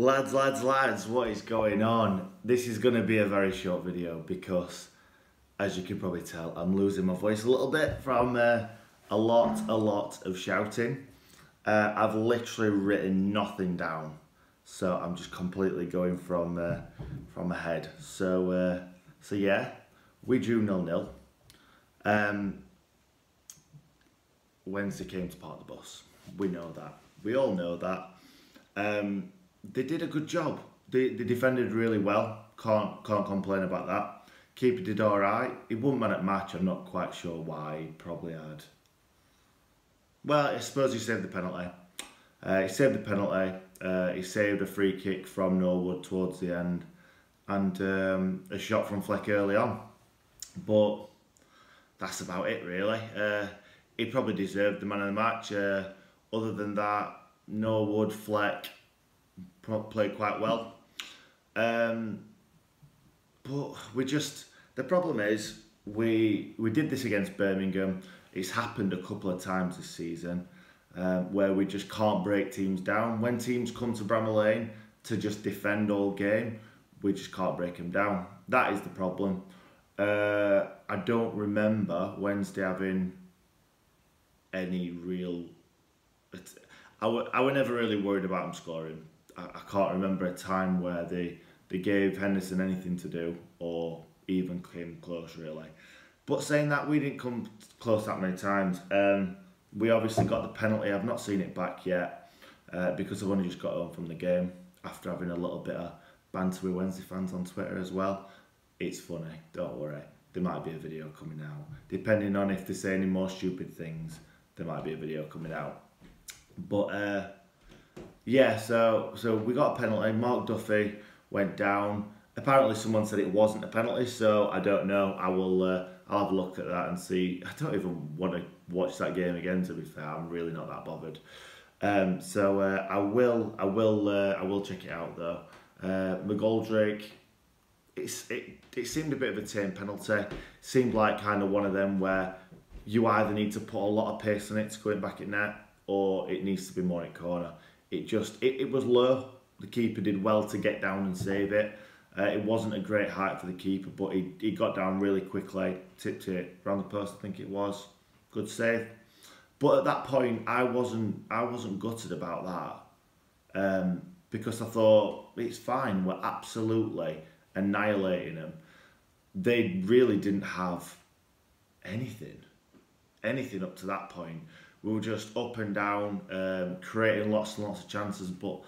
Lads, what is going on? This is going to be a very short video because, as you can probably tell, I'm losing my voice a little bit from a lot of shouting. I've literally written nothing down, so I'm just completely going from my head. So yeah, we drew 0-0. Wednesday came to park the bus. We know that. We all know that. They did a good job. They defended really well. Can't complain about that. Keeper did all right. He wasn't man at match. I'm not quite sure why. He probably had. Well, I suppose he saved the penalty. He saved a free kick from Norwood towards the end, and a shot from Fleck early on. But that's about it, really. He probably deserved the man of the match. Other than that, Norwood, Fleck played quite well. But the problem is, we did this against Birmingham. It's happened a couple of times this season where we just can't break teams down. When teams come to Bramall Lane to just defend all game, we just can't break them down. That is the problem. I don't remember Wednesday having any real... I were never really worried about them scoring. I can't remember a time where they gave Henderson anything to do or even came close, really. But saying that, we didn't come close that many times. We obviously got the penalty. I've not seen it back yet because I've only just got home from the game after having a little bit of banter with Wednesday fans on Twitter as well. It's funny, don't worry. There might be a video coming out. Depending on if they say any more stupid things, there might be a video coming out. But yeah, so we got a penalty. Mark Duffy went down. Apparently someone said it wasn't a penalty, so I don't know. I'll have a look at that and see. I don't even want to watch that game again, to be fair. I'm really not that bothered. So I will check it out though. McGoldrick, it seemed a bit of a tame penalty. It seemed like kind of one of them where you either need to put a lot of pace on it to go in back at net, or it needs to be more in corner. It was low. The keeper did well to get down and save it. It wasn't a great height for the keeper, but he got down really quickly, tipped it around the post, I think it was. Good save. But at that point, I wasn't gutted about that because I thought it's fine. We're absolutely annihilating them. They really didn't have anything up to that point. We were just up and down, creating lots and lots of chances, but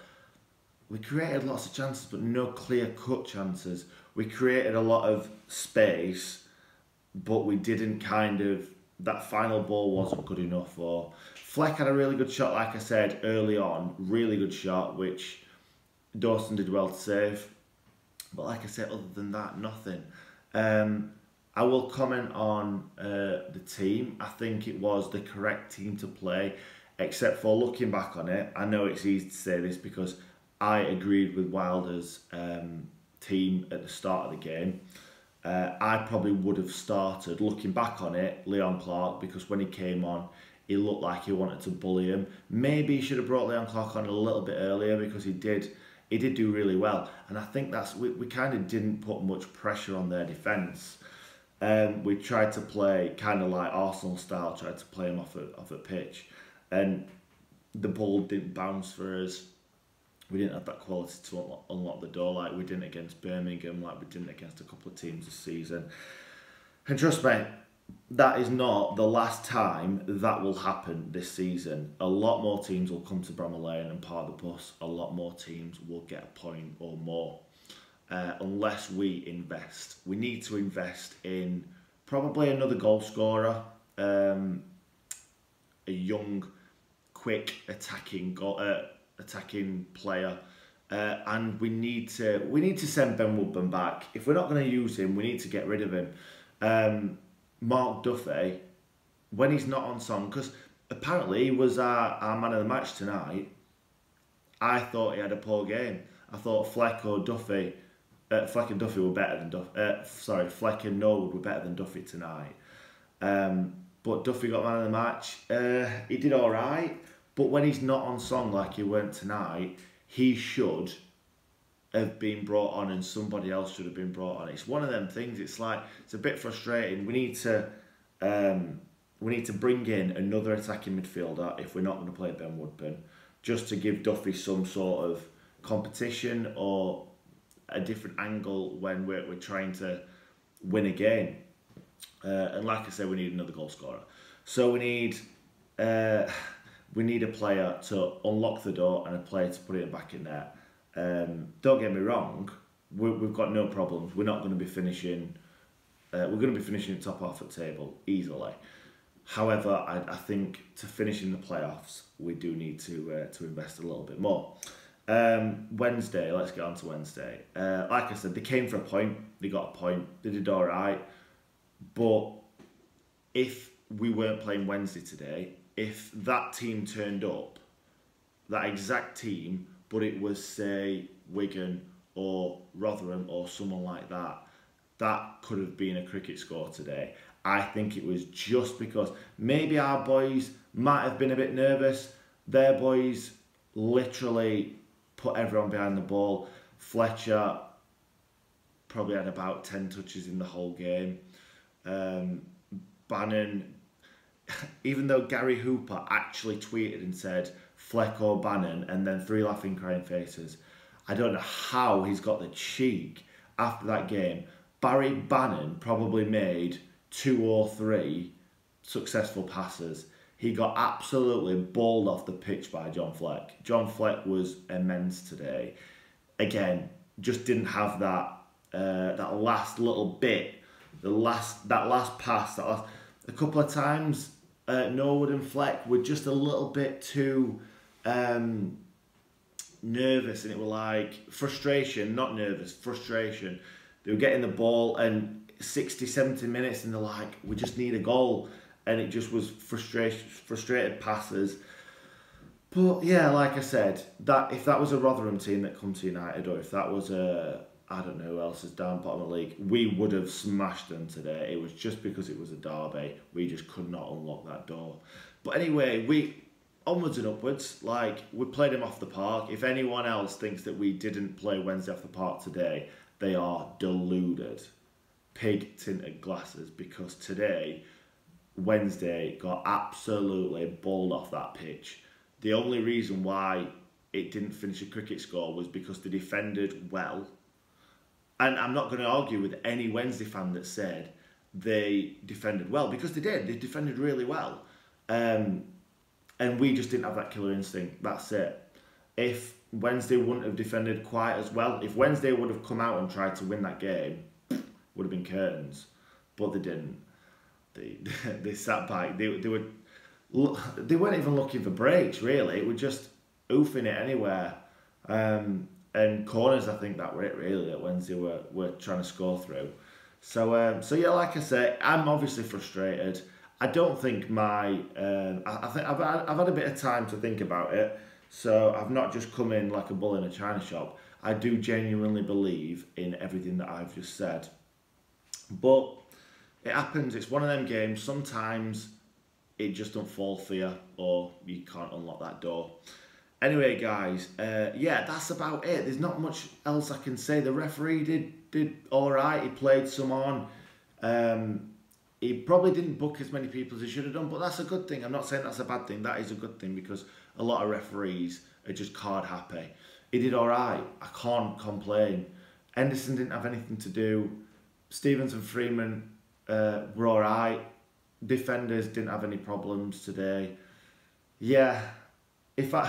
we created lots of chances, but no clear-cut chances. We created a lot of space, but we didn't that final ball wasn't good enough. Or Fleck had a really good shot, like I said, early on. Really good shot, which Dawson did well to save. But like I said, other than that, nothing. I will comment on the team. I think it was the correct team to play, except for looking back on it. I know it's easy to say this because I agreed with Wilder's team at the start of the game. I probably would have started, looking back on it, Leon Clark, because when he came on, he looked like he wanted to bully him. Maybe he should have brought Leon Clark on a little bit earlier because he did do really well. And I think we kind of didn't put much pressure on their defence. We tried to play kind of like Arsenal style, tried to play him off a pitch, and the ball didn't bounce for us. We didn't have that quality to unlock the door like we didn't against Birmingham, like we didn't against a couple of teams this season. And trust me, that is not the last time that will happen this season. A lot more teams will come to Bramall Lane and park the bus. A lot more teams will get a point or more. Unless we invest. We need to invest in probably another goal scorer, a young, quick attacking player, and we need to send Ben Woodburn back. If we're not going to use him, we need to get rid of him. Mark Duffy, when he's not on song, because apparently he was our man of the match tonight. I thought he had a poor game. I thought Fleck and Duffy were better than Fleck and Norwood were better than Duffy tonight. But Duffy got man of the match. He did all right, but when he's not on song like he went tonight, he should have been brought on and somebody else should have been brought on. It's one of them things. It's like, it's a bit frustrating. We need to bring in another attacking midfielder if we're not going to play Ben Woodburn, just to give Duffy some sort of competition or a different angle when we're trying to win a game. And like I said, we need another goal scorer. So we need a player to unlock the door and a player to put it back in there. Don't get me wrong, we've got no problems. We're not going to be finishing. We're going to be finishing top half of the table easily. However, I think to finish in the playoffs, we do need to invest a little bit more. Wednesday, let's get on to Wednesday. Like I said, they came for a point. They got a point. They did all right. But if we weren't playing Wednesday today, if that team turned up, that exact team, but it was, say, Wigan or Rotherham or someone like that, that could have been a cricket score today. I think it was just because maybe our boys might have been a bit nervous. Their boys literally put everyone behind the ball. Fletcher probably had about 10 touches in the whole game. Bannon, even though Gary Hooper actually tweeted and said Fleck or Bannon and then 3 laughing crying faces, I don't know how he's got the cheek after that game. Barry Bannon probably made 2 or 3 successful passes. He got absolutely bowled off the pitch by John Fleck. John Fleck was immense today. Again, just didn't have that that last little bit, that last pass. A couple of times, Norwood and Fleck were just a little bit too nervous, and it was like frustration, not nervous, frustration. They were getting the ball and 60, 70 minutes and they're like, we just need a goal. And it just was frustrated passes. But yeah, like I said, that if that was a Rotherham team that come to United, or if that was I don't know who else is down bottom of the league, we would have smashed them today. It was just because it was a derby. We just could not unlock that door. But anyway, we onwards and upwards. Like, we played them off the park. If anyone else thinks that we didn't play Wednesday off the park today, they are deluded. Pig tinted glasses, because today, Wednesday, got absolutely bowled off that pitch. The only reason why it didn't finish a cricket score was because they defended well. And I'm not going to argue with any Wednesday fan that said they defended well, because they did. They defended really well. And we just didn't have that killer instinct. That's it. If Wednesday wouldn't have defended quite as well, if Wednesday would have come out and tried to win that game, would have been curtains. But they didn't. They sat back. They weren't even looking for breaks, really. It was just oofing it anywhere. And corners, I think that were it, really, that Wednesday were trying to score through. So yeah, like I say, I'm obviously frustrated. I don't think I think I've had a bit of time to think about it. So I've not just come in like a bull in a china shop. I do genuinely believe in everything that I've just said. But it happens. It's one of them games. Sometimes it just don't fall for you, or you can't unlock that door. Anyway, guys, yeah, that's about it. There's not much else I can say. The referee did all right. He played some on. He probably didn't book as many people as he should have done, but that's a good thing. I'm not saying that's a bad thing. That is a good thing, because a lot of referees are just card happy. He did all right. I can't complain. Henderson didn't have anything to do. Stevens and Freeman were all right. Defenders didn't have any problems today. Yeah, I'm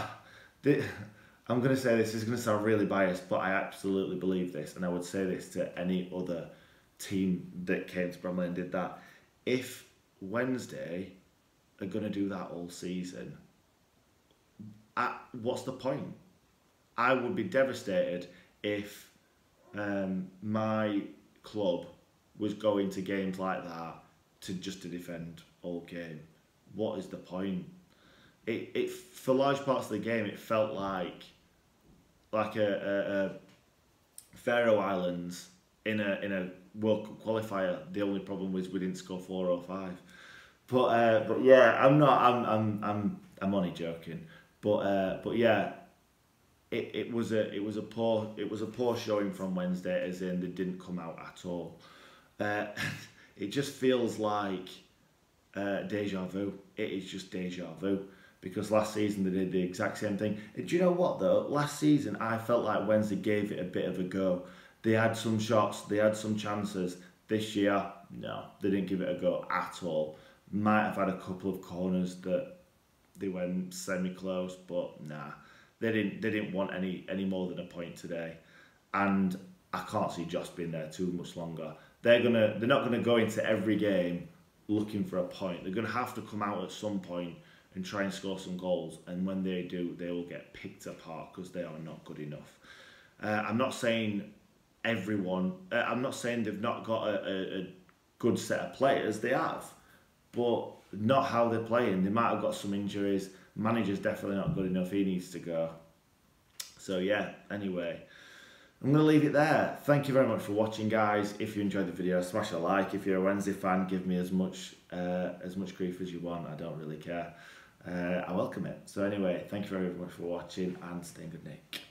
going to say this is going to sound really biased, but I absolutely believe this, and I would say this to any other team that came to Bromley and did that. If Wednesday are going to do that all season, what's the point? I would be devastated if my club was going to games like that to defend all game. What is the point? It for large parts of the game, it felt like a Faroe Islands in a World Cup qualifier. The only problem was we didn't score 4 or 5. But yeah, I'm only joking. But yeah, it was a poor showing from Wednesday, as in they didn't come out at all. Uh, it just feels like deja vu. It is just deja vu. Because last season they did the exact same thing. And do you know what though? Last season I felt like Wednesday gave it a bit of a go. They had some shots, they had some chances. This year, no, they didn't give it a go at all. Might have had a couple of corners that they went semi-close, but nah. They didn't want any more than a point today. And I can't see Josh being there too much longer. They're not gonna go into every game looking for a point. They're gonna have to come out at some point and try and score some goals, and when they do, they will get picked apart because they are not good enough. I'm not saying everyone, I'm not saying they've not got a good set of players, they have, but not how they're playing. They might have got some injuries, manager's definitely not good enough, he needs to go. So yeah, anyway, I'm going to leave it there. Thank you very much for watching, guys. If you enjoyed the video, smash a like. If you're a Wednesday fan, give me as much grief as you want, I don't really care. I welcome it. So anyway, thank you very much for watching and stay in good nick.